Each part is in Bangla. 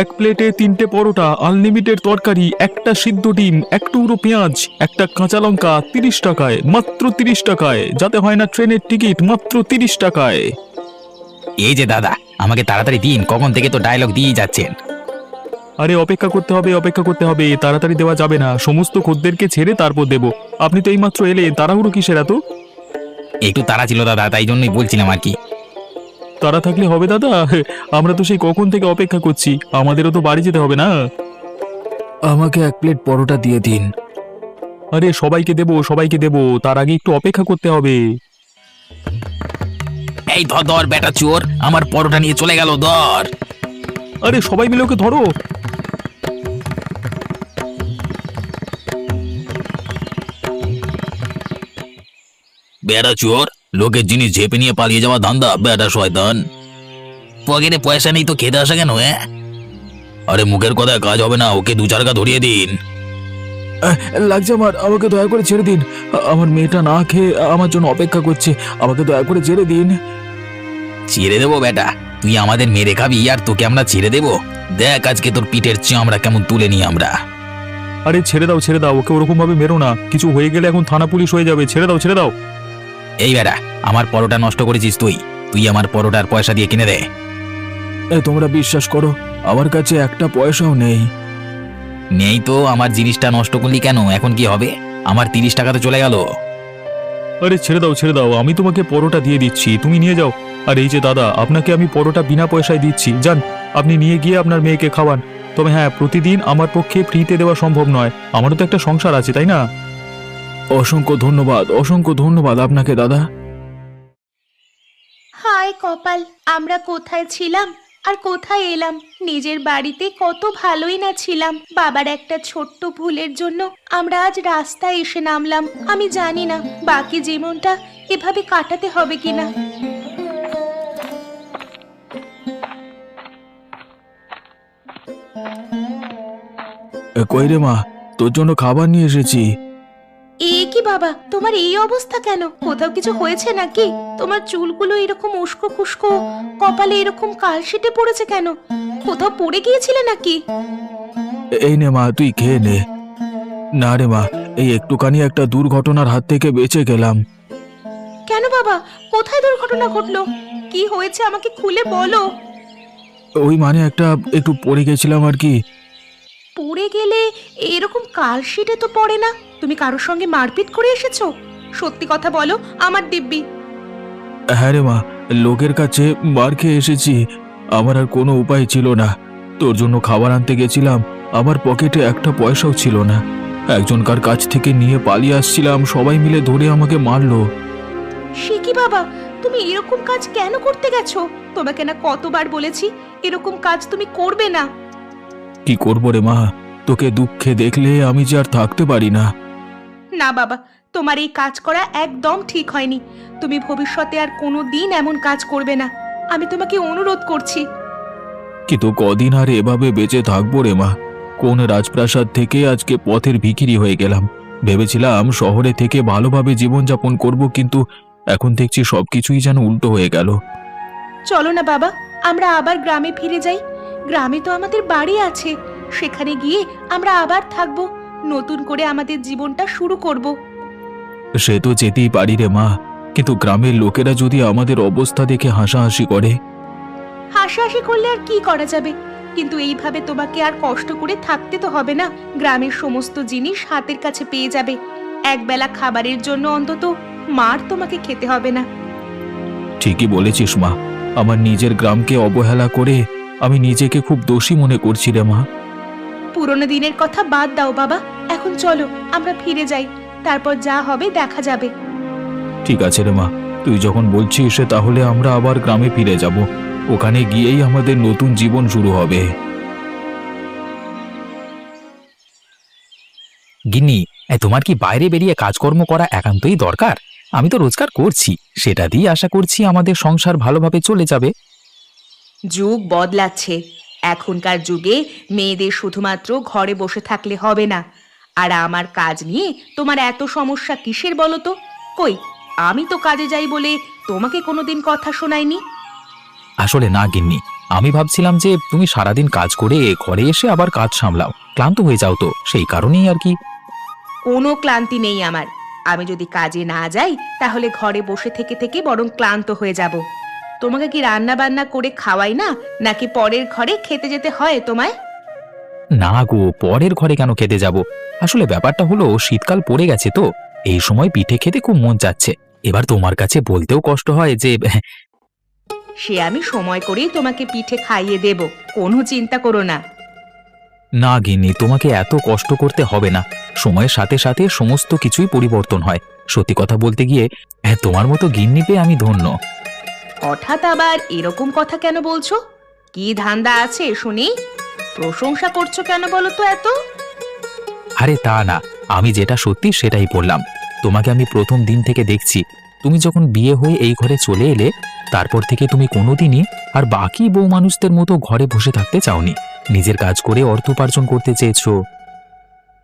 এক প্লেটে 3টে পরোটা, আনলিমিটেড তরকারি, একটা সিদ্ধ ডিম, এক টুকরো পেঁয়াজ, একটা কাঁচা লঙ্কা, 30 টাকায়, মাত্র 30 টাকায়। যাতে হয় না ট্রেনের টিকিট, মাত্র 30 টাকায়। এই যে দাদা, আমাকে তাড়াতাড়ি দিন, কখন থেকে তো ডায়লগ দিয়ে যাচ্ছেন। আরে অপেক্ষা করতে হবে, অপেক্ষা করতে হবে, তাড়াতাড়ি দেওয়া যাবে না, সমস্ত খদ্দেরকে ছেড়ে তারপর দেব। আপনি তো এইমাত্র এলেন, তাড়াহুড়ো কিসের এত? একটু তাড়া ছিল দাদা, তাই জন্যই বলছিলাম আর কি। তাড়া থাকলে হবে দাদা? আমরা তো সেই কখন থেকে অপেক্ষা করছি, আমাদেরও তো বাড়ি যেতে হবে না? আমাকে 1 প্লেট পরোটা দিয়ে দিন। আরে সবাইকে দেবো, সবাইকে দেবো, তার আগে একটু অপেক্ষা করতে হবে। এই ধর ধর বেটা চোর, আমার পরোটা নিয়ে চলে গেল, ধর। আরে সবাই মিলে ওকে ধরো। বেটা চোর, লোকের জিনিস ঝেপে নিয়ে পালিয়ে যাওয়া ধান্দা, বেটা শয়তান। পকেটে পয়সা নেই তো খেতে আসা কেন? আরে মুখের কথায় কাজ হবে না, ওকে 2 চারকা ধরিয়ে দিন। লাগছে আমার, আমাকে দয়া করে ছেড়ে দিন। আমার মেয়েটা না খেয়ে আমার জন্য অপেক্ষা করছে, আমাকে দয়া করে ছেড়ে দিন। ছেড়ে দেবো বেটা? তুই আমাদের মেরে খাবি আর তোকে আমরা ছেড়ে দেবো? দেখ আজকে তোর পিঠের চামড়া কেমন তুলে নি আমরা। আরে ছেড়ে দাও, ছেড়ে দাও, ওকে ওরকম ভাবে মেরো না, কিছু হয়ে গেলে এখন থানা পুলিশ হয়ে যাবে। ছেড়ে দাও, ছেড়ে দাও। এই বেটা, আমার পরোটা নষ্ট করেছিস তুই, তুই আমার পরোটার পয়সা দিয়ে কিনে দে। তোমরা বিশ্বাস করো, আমার কাছে একটা পয়সাও নেই। নেই তো আমার জিনিসটা নষ্ট করলি কেন? এখন কি হবে? আমার 30 টাকা তো চলে গেল। আরে ছেড়ে দাও, ছেড়ে দাও, আমি তোমাকে পরোটা দিয়ে দিচ্ছি, তুমি নিয়ে যাও। আর এই যে দাদা, আপনাকে আমি পরোটা বিনা পয়সায় দিচ্ছি, যান আপনি নিয়ে গিয়ে আপনার মেয়েকে খাওয়ান। তবে হ্যাঁ, প্রতিদিন আমার পক্ষে ফ্রিতে দেওয়া সম্ভব নয়, আমারও তো একটা সংসার আছে, তাই না? অসংখ্য ধন্যবাদ, অসংখ্য ধন্যবাদ আপনাকে দাদা। হায় কপাল, আমরা কোথায় ছিলাম আর কোথায় এলাম। নিজের বাড়িতে কত ভালোই না ছিলাম, বাবার একটা ছোট্ট ভুলের জন্য আমরা আজ রাস্তায় এসে নামলাম। আমি জানি না বাকি জীবনটা এভাবে কাটাতে হবে কিনা। কই রে মা, তোর জন্য খাবার নিয়ে এসেছি। এ কি বাবা, তোমার এই অবস্থা কেন? কোথাও কিছু হয়েছে নাকি? তোমার চুলগুলো এরকম উস্কো খুস্কো, কপালে এরকম কালশিটে পড়েছে কেন? কোথাও পড়ে গিয়েছিলে নাকি? এই নে মা, তুই খেয়ে নে। না রে মা, এই একটুখানি একটা দুর্ঘটনার হাত থেকে বেঁচে গেলাম। কেন বাবা, কোথায় দুর্ঘটনা ঘটলো? কি হয়েছে আমাকে খুলে বলো। ওই মানে একটু পড়ে গেছিলাম আর কি। পড়ে গেলে এরকম কালশিটে তো পড়ে না। তুমি কারোর সঙ্গে মারপিট করে এসেছো? সত্যি কথা বলো আমার দিব্যি। হ্যাঁ রে মা, লোকের কাছে মার খেয়ে এসেছি, আমার আর কোনো উপায় ছিল না। তোর জন্য খাবার আনতে গেছিলাম, আমার পকেটে একটা পয়সাও ছিল না। একজনকার কাছ থেকে নিয়ে পালিয়ে আসছিলাম, সবাই মিলে ধরে আমাকে মারলো। সে কি বাবা, তুমি এরকম কাজ কেন করতে গেছো? তোমাকে না কতবার বলেছি এরকম কাজ তুমি করবে না। কি করবো রে মা, তোকে দুঃখে দেখলে আমি যে আর থাকতে পারি না। না বাবা, তোমার এই কাজ করা একদম ঠিক হয়নি। তুমি ভবিষ্যতে আর কোনো দিন এমন কাজ করবে না, আমি তোমাকে অনুরোধ করছি। কিন্তু কদিন আর এভাবে বেঁচে থাকবো রে মা? কোন রাজপ্রাসাদ থেকে আজকে পথের ভিখিরি হয়ে গেলাম। ভেবেছিলাম শহরে থেকে ভালোভাবে জীবনযাপন করব, কিন্তু এখন দেখছি সবকিছুই যেন উল্টো হয়ে গেল। চলো না বাবা, আমরা আবার গ্রামে ফিরে যাই। গ্রামে তো আমাদের বাড়ি আছে, সেখানে গিয়ে আমরা আবার থাকবো, নতুন করে আমাদের জীবনটা শুরু করব। সে তো যেতেই পারি রে মা, কিন্তু গ্রামের লোকেরা যদি আমাদের অবস্থা দেখে হাসাহাসি করে? হাসাহাসি করলে আর কি করা যাবে? কিন্তু এইভাবে তোমাকে আর কষ্ট করে থাকতে তো হবে না। গ্রামের সমস্ত জিনিস হাতের কাছে পেয়ে যাবে। একবেলা খাবারের জন্য অন্তত মার তোমাকে খেতে হবে না। ঠিকই বলেছিস মা, আমার নিজের গ্রামকে অবহেলা করে আমি নিজেকে খুব দোষী মনে করছি রে মা। পুরোনো দিনের কথা বাদ দাও বাবা, এখন চলো আমরা ফিরে যাই, তারপর যা হবে দেখা যাবে। ঠিক আছে রে মা, তুই যখন বলছিস তাহলে আমরা আবার গ্রামে ফিরে যাব। ওখানে গিয়েই আমাদের নতুন জীবন শুরু হবে। গিন্নি, তোমার কি বাইরে বেরিয়ে কাজকর্ম করা একান্তই দরকার? আমি তো রোজগার করছি, সেটা দিয়ে আশা করছি আমাদের সংসার ভালোভাবে চলে যাবে। যুগ বদলাচ্ছে, এখনকার যুগে মেয়েদের শুধুমাত্র ঘরে বসে থাকলে হবে না। আর আমার কাজ নিয়ে তোমার এত সমস্যা কিসের বলো তো? কই, আমি তো কাজে যাই বলে তোমাকে কোনোদিন কথা শোনাইনি। আসলে না গিন্নি, আমি ভাবছিলাম যে তুমি সারাদিন কাজ করে ঘরে এসে আবার কাজ সামলাও, ক্লান্ত হয়ে যাও তো, সেই কারণেই আর কি। কোনো ক্লান্তি নেই আমার। আমি যদি কাজে না যাই তাহলে ঘরে বসে থেকে থেকে বরং ক্লান্ত হয়ে যাব। তোমাকে কি রান্না বান্না করে খাওয়াই না, নাকি পরের ঘরে খেতে যেতে হয় তোমায়? না গো, পরের ঘরে কেন খেতে যাব? আসলে ব্যাপারটা হলো শীতকাল পড়ে গেছে তো, এই সময় পিঠে খেতে খুব মন চাচ্ছে। এবার তোমার কাছে বলতেও কষ্ট হয় যে সে আমি সময় করেই তোমাকে পিঠে খাইয়ে দেব, কোনো চিন্তা করো না। না গিন্নি, তোমাকে এত কষ্ট করতে হবে না। সময়ের সাথে সাথে সমস্ত কিছুই পরিবর্তন হয়। সত্যি কথা বলতে গিয়ে তোমার মতো গিন্নি পেয়ে আমি ধন্য। হঠাৎ আবার এরকম কথা কেন বলছো? কি ধান্দা আছে শুনি? প্রশংসা করছো কেন বলো তো এত? আরে তা না, আমি যেটা সত্যি সেটাই বললাম। তোমাকে আমি প্রথম দিন থেকে দেখছি। তুমি যখন বিয়ে হয়ে এই ঘরে চলে এলে, তারপর থেকে তুমি কোনোদিনই আর বাকি বউ মানুষদের মতো ঘরে বসে থাকতে চাওনি। নিজের কাজ করে অর্থ উপার্জন করতে চেয়েছো।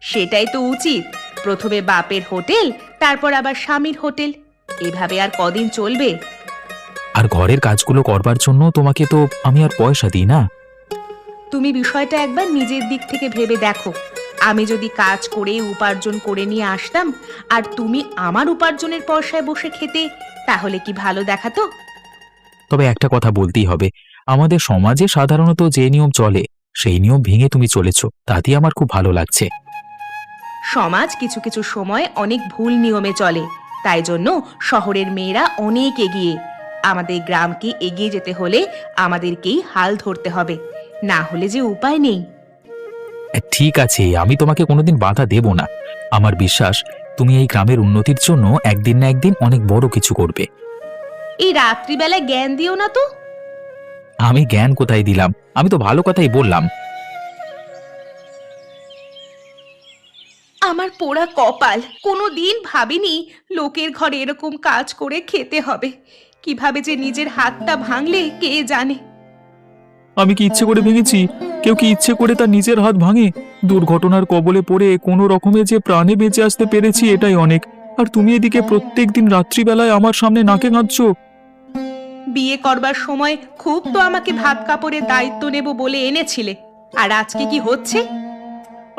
সেটাই তো উচিত। প্রথমে বাপের হোটেল, তারপর আবার স্বামীর হোটেল। এভাবে আর কদিন চলবে? আর ঘরের কাজগুলো করবার জন্য তোমাকে তো আমি আর পয়সা দিই না। তুমি বিষয়টা একবার নিজের দিক থেকে ভেবে দেখো। আমি যদি কাজ করে উপার্জন করে নিয়ে আসতাম আর তুমি আমার উপার্জনের পয়সায় বসে খেতে, তাহলে কি ভালো দেখাতো? তবে একটা কথা বলতেই হবে, আমাদের সমাজে সাধারণত যে নিয়ম চলে সেই নিয়ম ভেঙে তুমি চলেছো, তাতেই আমার খুব ভালো লাগছে। সমাজ কিছু কিছু সময় অনেক ভুল নিয়মে চলে, তাই জন্য শহরের মেয়েরা অনেক এগিয়ে। আমাদের গ্রামকে এগিয়ে যেতে হলে আমাদেরকেই হাল ধরতে হবে, না হলে যে উপায় নেই। ঠিক আছে, আমি তোমাকে কোনোদিন বাধা দেব না। আমার বিশ্বাস তুমি এই গ্রামের উন্নতির জন্য একদিন না একদিন অনেক বড় কিছু করবে। এই রাত্রিবেলায় জ্ঞান দিও না তো। আমি জ্ঞান কোথায় দিলাম? আমি তো ভালো কথাই বললাম। আমার পোড়া কপাল, কোনোদিন ভাবিনি লোকের ঘরে এরকম কাজ করে খেতে হবে। কিভাবে যে নিজের হাতটা ভাঙলে কে জানে। আমি কি ইচ্ছে করে ভেঙেছি? কেউ কি ইচ্ছে করে তার নিজের হাত ভাঙে? দুর্ঘটনার কবলে পড়ে কোনো রকমে যে প্রাণে বেঁচে আসতে পেরেছি এটাই অনেক। আর তুমি এদিকে প্রত্যেকদিন রাত্রিবেলায় আমার সামনে নাকে কাঁদছো। বিয়ে করবার সময় খুব তো আমাকে ভাত কাপড়ের দায়িত্ব নেব বলে এনেছিলে, আর আজকে কি হচ্ছে?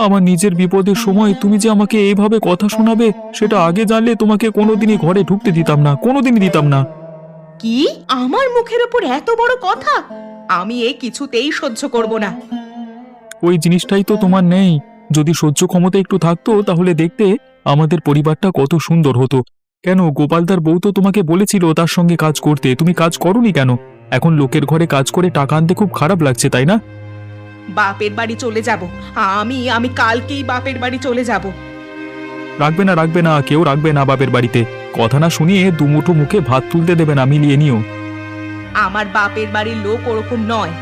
আমার নিজের বিপদের সময় তুমি যে আমাকে এইভাবে কথা শোনাবে, সেটা আগে জানলে তোমাকে কোনোদিনই ঘরে ঢুকতে দিতাম না, কোনোদিনই দিতাম না। কি, আমার মুখের ওপর এত বড় কথা? আমি এ কিছুতেই সহ্য করব না। ওই জিনিসটাই তো তোমার নেই। যদি সহ্য ক্ষমতা একটু থাকতো তাহলে দেখতে আমাদের পরিবারটা কত সুন্দর হতো। কেন, গোপালদার বউ তো তোমাকে বলেছিল তার সঙ্গে কাজ করতে, তুমি কাজ করোনি কেন? এখন লোকের ঘরে কাজ করে টাকা আনতে খুব খারাপ লাগছে, তাই না? বাপের বাড়ি চলে যাব। আমি কালকেই বাপের বাড়ি চলে যাব। রাখবে না, রাখবে না, কেউ রাখবে না বাপের বাড়িতে। কথা না শুনিয়ে দুমুঠো মুখে ভাত তুলতে দেবে না, মিলিয়ে নিও। আমার বাপের বাড়ির লোক ওরকম নয়।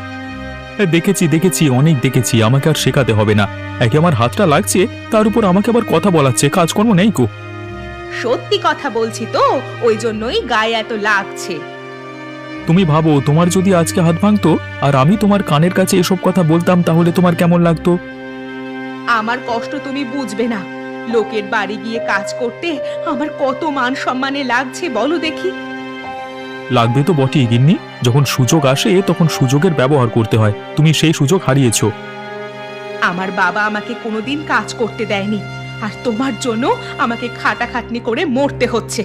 দেখেছি দেখেছি, অনেক দেখেছি, আমাকে আর শেখাতে হবে না। একে আমার হাতটা লাগছে, তার উপর আমাকে আবার কথা বলাচ্ছে, কাজকর্ম নেই কো। সত্যি কথা বলছি তো, ওই জন্যই গায়ে এত লাগছে। তুমি ভাবো, তোমার যদি আজকে হাত ভাঙতো আর আমি তোমার কানের কাছে এসব কথা বলতাম, তাহলে তোমার কেমন লাগতো? আমার কষ্ট তুমি বুঝবে না। লোকের বাড়ি গিয়ে কাজ করতে আমার কত মান সম্মানে লাগছে বলো দেখি। লাগবে তো বটেই গিন্নি, যখন সুযোগ আসে তখন সুযোগের ব্যবহার করতে হয়। তুমি সেই সুযোগ হারিয়েছো। আমার বাবা আমাকে কোনোদিন কাজ করতে দেয়নি, আর তোমার জন্য আমাকে খাটাখাটনি করে মরতে হচ্ছে।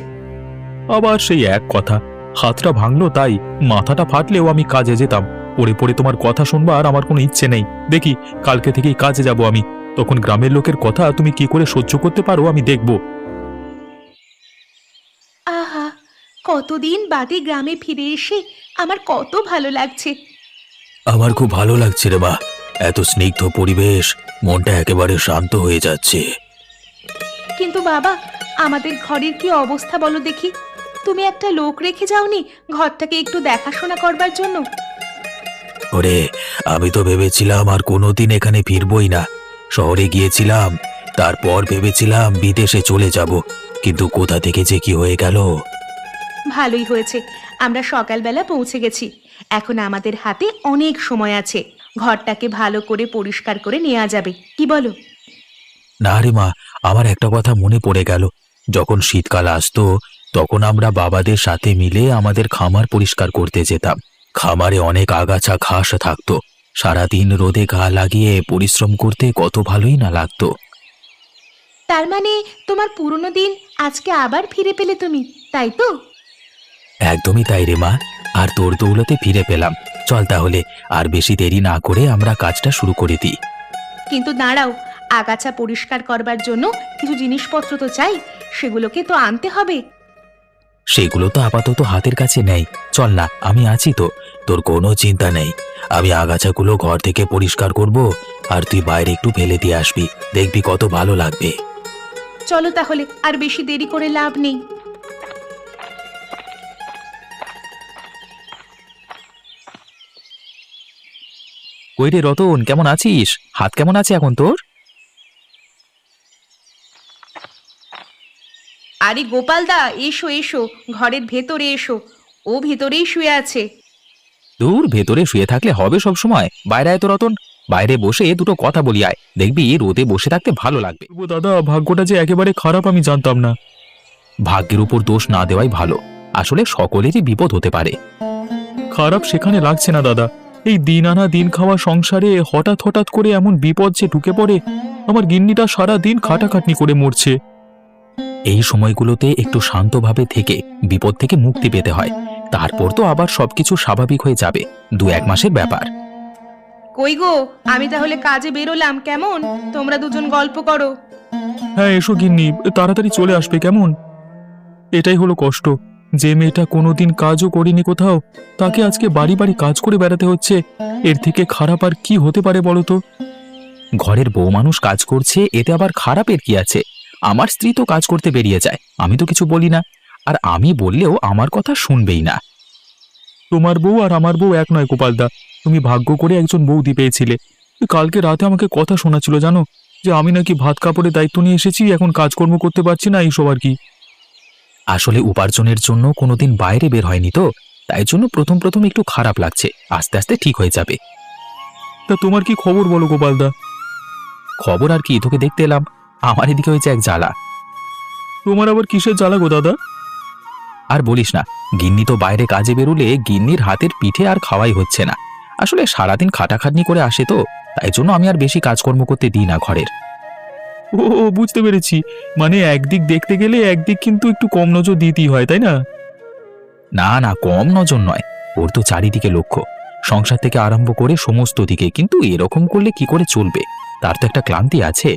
আবার সেই এক কথা, হাতটা ভাঙলো তাই, মাথাটা ফাটলেও আমি কাজে যেতাম। পড়ে পড়ে তোমার কথা শুনবার আমার কোনো ইচ্ছে নেই। দেখি, কালকে থেকেই কাজে যাব আমি। তখন গ্রামের লোকের কথা তুমি কি করে সহ্য করতে পারো আমি দেখব। আহা, কতদিন বাদে গ্রামে ফিরে এসে আমার কত ভালো লাগছে। আমার খুব ভালো লাগছে রে মা, এত স্নিগ্ধ পরিবেশ, মনটা একেবারে শান্ত হয়ে যাচ্ছে। কিন্তু বাবা, আমাদের ঘরের কি অবস্থা বলো দেখি। তুমি একটা লোক রেখে যাওনি ঘরটাকে একটু দেখাশোনা করবার জন্য? ওরে, আমি তো ভেবেছিলাম আর কোনোদিন এখানে ফিরবই না। শহরে গিয়েছিলাম, তারপর ভেবেছিলাম বিদেশে চলে যাব, কিন্তু কোথা থেকে যে কি হয়ে গেল। ভালোই হয়েছে, আমরা সকালবেলা পৌঁছে গেছি। এখন আমাদের হাতে অনেক সময় আছে, ঘরটাকে ভালো করে পরিষ্কার করে নেওয়া যাবে, কি বলো? না রে মা, আমার একটা কথা মনে পড়ে গেল। যখন শীতকাল আসতো তখন আমরা বাবাদের সাথে মিলে আমাদের খামার পরিষ্কার করতে যেতাম। খামারে অনেক আগাছা ঘাস থাকতো, সারাদিন রোদে গা লাগিয়ে পরিশ্রম করতে কত ভালোই না লাগতো। তার মানে তোমার পুরনো দিন আজকে আবার ফিরে পেলে তুমি, তাই তো? একদমই তাই রে মা, আর তোর দৌলতে ফিরে পেলাম। চল তাহলে আর বেশি দেরি না করে আমরা কাজটা শুরু করে দিই। কিন্তু দাঁড়াও, আগাছা পরিষ্কার করবার জন্য কিছু জিনিসপত্র তো চাই, সেগুলোকে তো আনতে হবে। সেগুলো তো আপাতত হাতের কাছে নেই, চল না, আমি আছি তো, তোর কোনো চিন্তা নেই। আমি আগাছাগুলো ঘর থেকে পরিষ্কার করব, আর তুই বাইরে একটু ফেলে দিয়ে আসবি, দেখবি কত ভালো লাগবে। চলো তাহলে, আর বেশি দেরি করে লাভ নেই। কই রে রতন, কেমন আছিস? হাত কেমন আছে এখন তোর? আরে গোপালদা, এসো এসো, ঘরের ভেতরে এসো। ও ভেতরেই শুয়ে আছে। দূর, ভেতরে শুয়ে থাকলে হবে সব সময়? বাইরে আয় তো রতন, বাইরে বসে দুটো কথা বলি আয়, দেখবি রোদে বসে থাকতে ভালো লাগবে। ও দাদা, ভাগ্যটা যে একেবারে খারাপ আমি জানতাম না। ভাগ্যের উপর দোষ না দেওয়াই ভালো, আসলে সকলেরই বিপদ হতে পারে। খারাপ সেখানে লাগছে না দাদা, এই দিন আনা দিন খাওয়া সংসারে হঠাৎ হঠাৎ করে এমন বিপদ যে ঢুকে পড়ে। আমার গিন্নিটা সারা দিন খাটাখাটনি করে মরছে। এই সময়গুলোতে একটু শান্তভাবে থেকে বিপদ থেকে মুক্তি পেতে হয়, তারপর তো আবার সবকিছু স্বাভাবিক হয়ে যাবে, 2-1 মাসের ব্যাপার। কই গো, আমি তাহলে কাজে বেরোলাম, কেমন? তোমরা দুজন গল্প করো। হ্যাঁ এসো গিন্নি, তাড়াতাড়ি চলে আসবে কেমন? এটাই হলো কষ্ট, যে মেয়েটা কোনোদিন কাজও করেনি কোথাও, তাকে আজকে বাড়ি বাড়ি কাজ করে বেড়াতে হচ্ছে। এর থেকে খারাপ আর কি হতে পারে বলো তো? ঘরের বউ মানুষ কাজ করছে, এতে আবার খারাপের কি আছে? আমার স্ত্রী তো কাজ করতে বেরিয়ে যায়, আমি তো কিছু বলি না, আর আমি বললেও আমার কথা শুনবেই না। তোমার বউ আর আমার বউ এক নয় গোপালদা, তুমি ভাগ্য করে একজন বৌদি পেয়েছিলে। কালকে রাতে আমাকে কথা শোনাচ্ছিল জানো, যে আমি নাকি ভাত কাপড়ের দায়িত্ব নিয়ে এসেছি, এখন কাজকর্ম করতে পারছি না, এইসব আর কি। আসলে উপার্জনের জন্য কোনোদিন বাইরে বের হয়নি তো, তাই জন্য প্রথম প্রথম একটু খারাপ লাগছে, আস্তে আস্তে ঠিক হয়ে যাবে। তা তোমার কি খবর বলো গোপালদা? খবর আর কি, তোকে দেখতে এলাম, আমার এদিকে হয়েছে এক জ্বালা। তোমার আবার কিসের জ্বালা গো দাদা? আর বলিস না, গিন্নি তো বাইরে কাজে বেরুলে গিন্নির হাতের পিঠে আর খাওয়াই হচ্ছে না। আসলে সারাদিন খাটাখাটনি করে আসে তো, তাই জন্য আমি আর বেশি কাজকর্ম করতে দিই না ঘরের। ও ও, বুঝতে পেরেছি, মানে একদিক দেখতে গেলে একদিক কিন্তু একটু কম নজর দিতেই হয়, তাই না? না না, কম নজর নয়, ওর তো চারিদিকে লক্ষ্য, সংসার থেকে আরম্ভ করে সমস্ত দিকে, কিন্তু এরকম করলে কি করে চলবে, তার তো একটা ক্লান্তি আছে।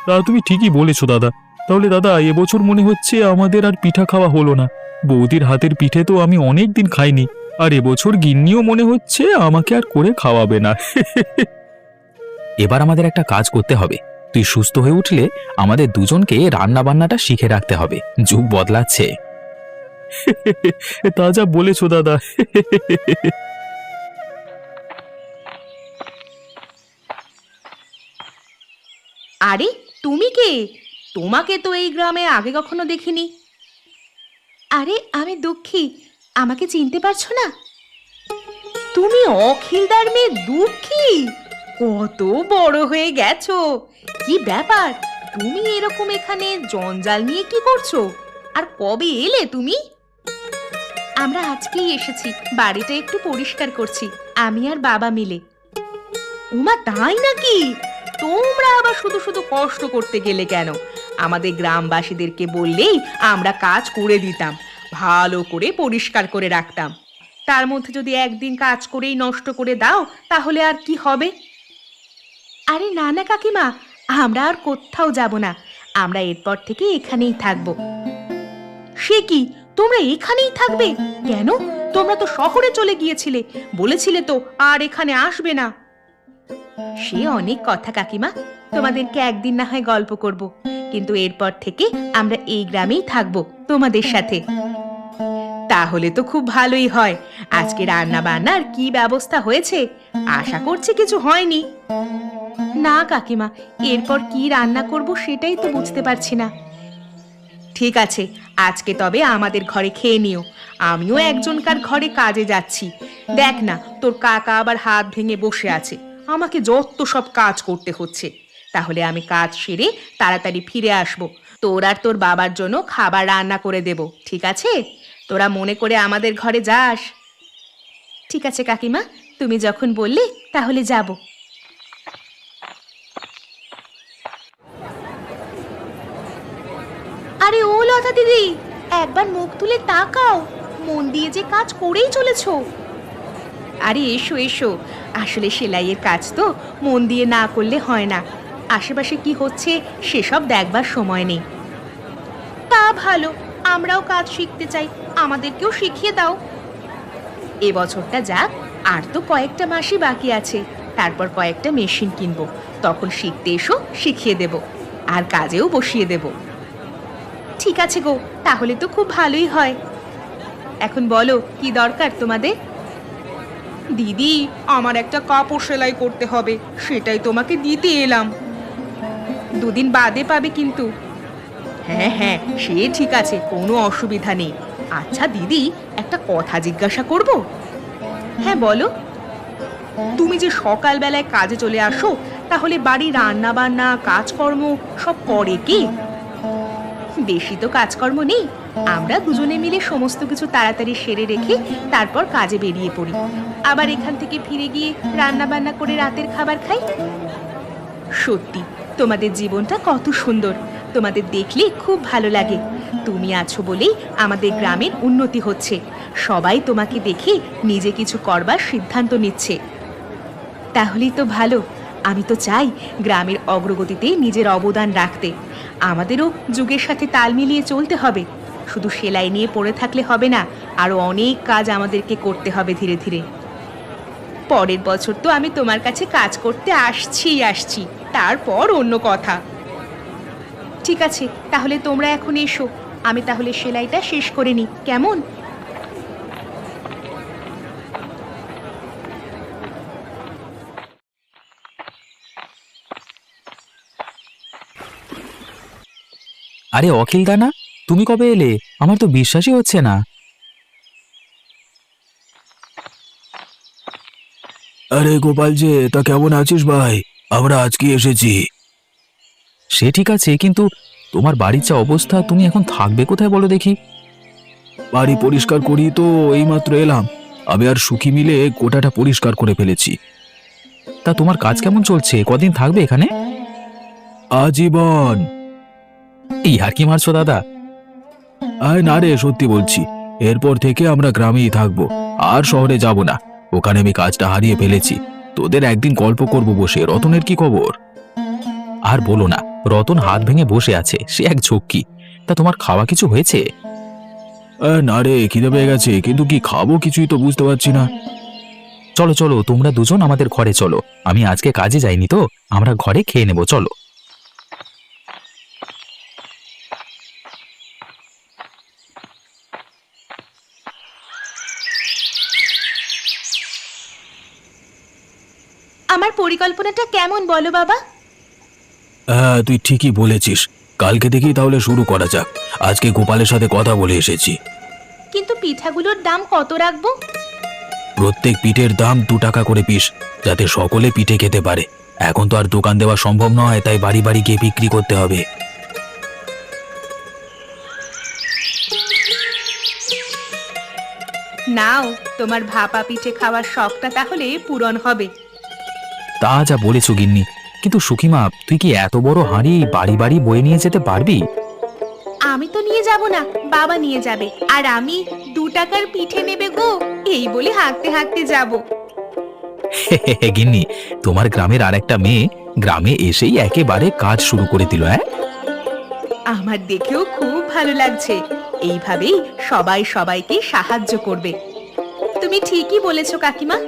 তা তুমি ঠিকই বলেছো দাদা। তাহলে দাদা, এবছর মনে হচ্ছে আমাদের আর পিঠা খাওয়া হলো না। বৌদির হাতের পিঠে তো আমি অনেক দিন খাইনি, আর এবছর গিন্নিও মনে হচ্ছে আমাকে আর করে খাওয়াবে না। এবার আমাদের একটা কাজ করতে হবে, তুই সুস্থ হয়ে উঠলে আমাদের দুজনকে রান্না বান্নাটা শিখে রাখতে হবে, যুগ বদলাচ্ছে। তা যা বলেছো দাদা। আরে তুমি কে? তোমাকে তো এই গ্রামে আগে কখনো দেখিনি। আরে আমি দুঃখী, আমাকে চিনতে পারছো না? তুমি অখিলদার মেয়ে দুঃখী? কত বড় হয়ে গেছো! কি ব্যাপার, তুমি এরকম এখানে জঞ্জাল নিয়ে কি করছো? আর কবে এলে তুমি? আমরা আজকেই এসেছি, বাড়িটা একটু পরিষ্কার করছি, আমি আর বাবা মিলে। উমা, তাই নাকি? তোমরা আবার শুধু শুধু কষ্ট করতে গেলে কেন? আমাদের গ্রামবাসীদেরকে বললেই আমরা কাজ করে দিতাম, ভালো করে পরিষ্কার করে রাখতাম। তার মধ্যে যদি একদিন কাজ করেই নষ্ট করে দাও, তাহলে আর কি হবে? আরে না না কাকিমা, আমরা আর কোথাও যাব না, আমরা এরপর থেকে এখানেই থাকবো। সে কি, তোমরা এখানেই থাকবে? কেন, তোমরা তো শহরে চলে গিয়েছিলে, বলেছিলে তো আর এখানে আসবে না। সে অনেক কথা কাকিমা, তোমাদেরকে একদিন না হয় গল্প করব, কিন্তু এরপর থেকে আমরা এই গ্রামেই থাকবো তোমাদের সাথে। তাহলে তো খুব ভালোই হয়। আজকে রান্না বান্নার কি ব্যবস্থা হয়েছে? আশা করছি কিছু হয়নি। না কাকিমা, এরপর কি রান্না করব সেটাই তো বুঝতে পারছি না। ঠিক আছে, আজকে তবে আমাদের ঘরে খেয়ে নিও, আমিও একজনকার ঘরে কাজে যাচ্ছি। দেখ না, তোর কাকা আবার হাত ভেঙে বসে আছে, আমাকে যত সব কাজ করতে হচ্ছে। তাহলে আমি কাজ সেরে তাড়াতাড়ি ফিরে আসব, তোর আর তোর বাবার জন্য খাবার রান্না করে দেব, ঠিক আছে? তোরা মনে করে আমাদের ঘরে যাস। ঠিক আছে কাকিমা, তুমি যখন বললে তাহলে যাব। আরে ও লতা দিদি, একবার মুখ তুলে তাকাও, মন দিয়ে যে কাজ করেই চলেছো। আরে এসো এসো, আসলে সেলাইয়ের কাজ তো মন দিয়ে না করলে হয় না। আশেপাশে কি হচ্ছে সেসব দেখবার সময় নেই। তা ভালো, আমরাও কাজ শিখতে চাই, আমাদেরকেও শিখিয়ে দাও। এবছরটা যাক, আর তো কয়েকটা মাসই বাকি আছে, তারপর কয়েকটা মেশিন কিনবো, তখন শিখতে এসো, শিখিয়ে দেব, আর কাজেও বসিয়ে দেব। ঠিক আছে গো, তাহলে তো খুব ভালোই হয়। এখন বলো কি দরকার তোমাদের? দিদি, আমার একটা কাপড় সেলাই করতে হবে, সেটাই তোমাকে দিতে এলাম। দুদিন বাদে পাবে কিন্তু। হ্যাঁ হ্যাঁ, সে ঠিক আছে, কোনো অসুবিধা নেই। আচ্ছা দিদি, একটা কথা জিজ্ঞাসা করব? হ্যাঁ বলো। তুমি যে সকালবেলায় কাজে চলে আসো, তাহলে বাড়ির রান্না বান্না কাজকর্ম সব করে কে? বেশি তো কাজকর্ম নেই, আমরা দুজনে মিলে সমস্ত কিছু তাড়াতাড়ি সেরে রেখে তারপর কাজে বেরিয়ে পড়ি, আবার এখান থেকে ফিরে গিয়ে রান্না বান্না করে রাতের খাবার খাই। সত্যি তোমাদের জীবনটা কত সুন্দর, তোমাদের দেখলে খুব ভালো লাগে। তুমি আছো বলেই আমাদের গ্রামের উন্নতি হচ্ছে, সবাই তোমাকে দেখে নিজে কিছু করবার সিদ্ধান্ত নিচ্ছে। তাহলেই তো ভালো। আমি তো চাই গ্রামের অগ্রগতিতে নিজের অবদান রাখতে। আমাদেরও যুগের সাথে তাল মিলিয়ে চলতে হবে, শুধু সেলাই নিয়ে পড়ে থাকলে হবে না, আরো অনেক কাজ আমাদেরকে করতে হবে ধীরে ধীরে। পরের বছর তো আমি তোমার কাছে কাজ করতে আসছি, তারপর অন্য কথা। ঠিক আছে, তাহলে তোমরা এখন এসো, আমি তাহলে সেলাইটা শেষ করে নিই, কেমন? আরে অখিল দা না, তুমি কবে এলে? আমার তো বিশ্বাসই হচ্ছে না। আরে গোপাল যে, তা কেমন আছিস ভাই? আমরা আজকে এসেছি। সে ঠিক আছে, কিন্তু তোমার বাড়ির যা অবস্থা, তুমি এখন থাকবে কোথায় বলো দেখি? বাড়ি পরিষ্কার করি তো এইমাত্র এলাম। আমি আর সুখী মিলে গোটাটা পরিষ্কার করে ফেলেছি। তা তোমার কাজ কেমন চলছে? কদিন থাকবে এখানে? আজীবন। এই আর কি মারছো দাদা? আয় না রে, সত্যি বলছি, এরপর থেকে আমরা গ্রামেই থাকবো, আর শহরে যাব না। ওখানে আমি কাজটা হারিয়ে ফেলেছি। তোদের একদিন গল্প করব বসে। রতনের কি খবর? আর বলো না, রতন হাত ভেঙে বসে আছে, সে এক ঝক্কি। তা তোমার খাওয়া কিছু হয়েছে? না রে, খিদে পেয়ে গেছে, কিন্তু কি খাবো কিছুই তো বুঝতে পারছি না। চলো চলো, তোমরা দুজন আমাদের ঘরে চলো। আমি আজকে কাজে যাইনি তো, আমরা ঘরে খেয়ে নেবো, চলো। আমার পরিকল্পনাটা কেমন বলো বাবা? হ্যাঁ, তুই ঠিকই বলেছিস। কালকে থেকেই তাহলে শুরু করা যাক। আজকে গোপালের সাথে কথা বলে এসেছি। কিন্তু পিঠাগুলোর দাম কত রাখবো? প্রত্যেক পিঠের দাম 2 টাকা করে পিস, যাতে সকলে পিঠে খেতে পারে। এখন তো আর দোকান দেওয়া সম্ভব নয়, তাই বাড়ি বাড়ি গিয়ে বিক্রি করতে হবে। নাও, তোমার ভাপা পিঠে খাওয়ার শখটা তাহলে পূরণ হবে। তা যা বলেছো গিন্নি, কিন্তু সুখিমা, তুই কি এত বড় হাঁড়ি বাড়ি বাড়ি বয়ে নিয়ে যেতে পারবি? আমি তো নিয়ে যাব না, বাবা নিয়ে যাবে, আর আমি 2 টাকার পিঠে নেবে গো, এই বলে হাঁকতে হাঁকতে যাব। গিন্নি, তোমার গ্রামের আর একটা মেয়ে গ্রামে এসেই একেবারে কাজ শুরু করে দিল। হ্যাঁ, আমার দেখেও খুব ভালো লাগছে। এইভাবেই সবাই সবাইকে সাহায্য করবে। তুমি ঠিকই বলেছো কাকিমা।